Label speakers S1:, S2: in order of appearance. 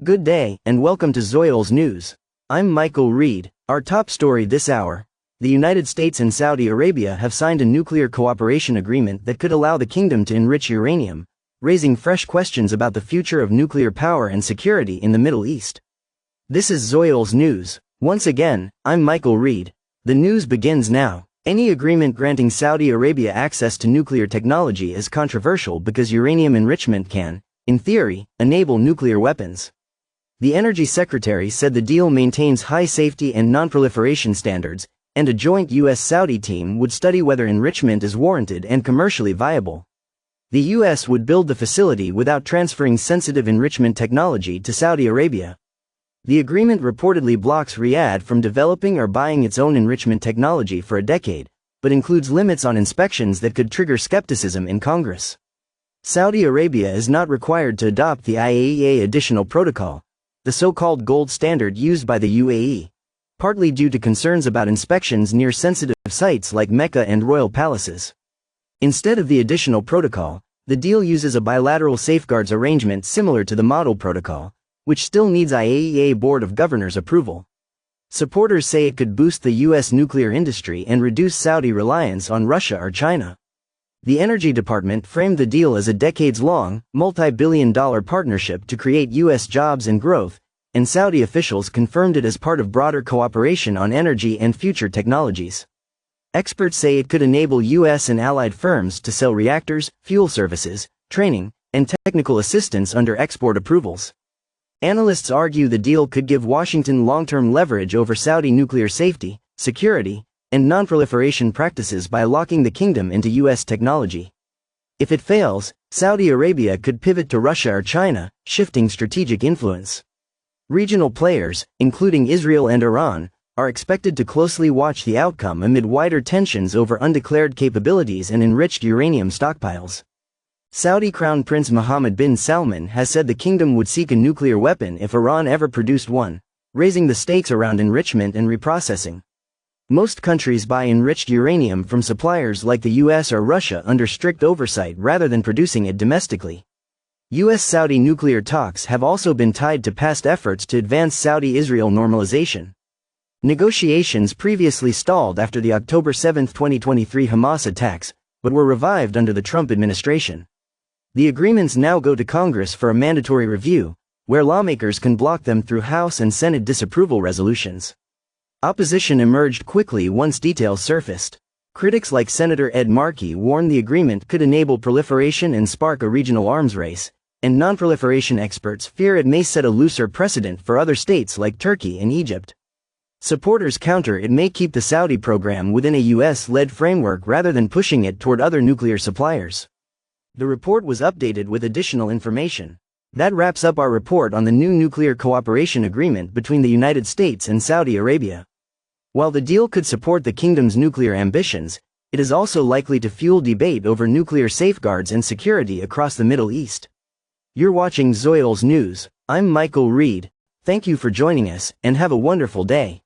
S1: Good day, and welcome to Zoyols News. I'm Michael Reed. Our top story this hour. The United States and Saudi Arabia have signed a nuclear cooperation agreement that could allow the kingdom to enrich uranium, raising fresh questions about the future of nuclear power and security in the Middle East. This is Zoyols News. Once again, I'm Michael Reed. The news begins now. Any agreement granting Saudi Arabia access to nuclear technology is controversial because uranium enrichment can, in theory, enable nuclear weapons. The Energy Secretary said the deal maintains high safety and non-proliferation standards, and a joint U.S.-Saudi team would study whether enrichment is warranted and commercially viable. The U.S. would build the facility without transferring sensitive enrichment technology to Saudi Arabia. The agreement reportedly blocks Riyadh from developing or buying its own enrichment technology for a decade, but includes limits on inspections that could trigger skepticism in Congress. Saudi Arabia is not required to adopt the IAEA Additional Protocol, the so-called gold standard used by the UAE, partly due to concerns about inspections near sensitive sites like Mecca and royal palaces. Instead of the additional protocol, the deal uses a bilateral safeguards arrangement similar to the model protocol, which still needs IAEA Board of Governors approval. Supporters say it could boost the U.S. nuclear industry and reduce Saudi reliance on Russia or China. The Energy Department framed the deal as a decades-long, multi-billion-dollar partnership to create U.S. jobs and growth, and Saudi officials confirmed it as part of broader cooperation on energy and future technologies. Experts say it could enable U.S. and allied firms to sell reactors, fuel services, training, and technical assistance under export approvals. Analysts argue the deal could give Washington long-term leverage over Saudi nuclear safety, security, and non-proliferation practices by locking the kingdom into U.S. technology. If it fails, Saudi Arabia could pivot to Russia or China, shifting strategic influence. Regional players, including Israel and Iran, are expected to closely watch the outcome amid wider tensions over undeclared capabilities and enriched uranium stockpiles. Saudi Crown Prince Mohammed bin Salman has said the kingdom would seek a nuclear weapon if Iran ever produced one, raising the stakes around enrichment and reprocessing. Most countries buy enriched uranium from suppliers like the US or Russia under strict oversight rather than producing it domestically. US-Saudi nuclear talks have also been tied to past efforts to advance Saudi-Israel normalization. Negotiations previously stalled after the October 7, 2023 Hamas attacks, but were revived under the Trump administration. The agreements now go to Congress for a mandatory review, where lawmakers can block them through House and Senate disapproval resolutions. Opposition emerged quickly once details surfaced. Critics like Senator Ed Markey warned the agreement could enable proliferation and spark a regional arms race, and non-proliferation experts fear it may set a looser precedent for other states like Turkey and Egypt. Supporters counter it may keep the Saudi program within a US-led framework rather than pushing it toward other nuclear suppliers. The report was updated with additional information. That wraps up our report on the new nuclear cooperation agreement between the United States and Saudi Arabia. While the deal could support the kingdom's nuclear ambitions, it is also likely to fuel debate over nuclear safeguards and security across the Middle East. You're watching Zoyols News. I'm Michael Reed. Thank you for joining us, and have a wonderful day.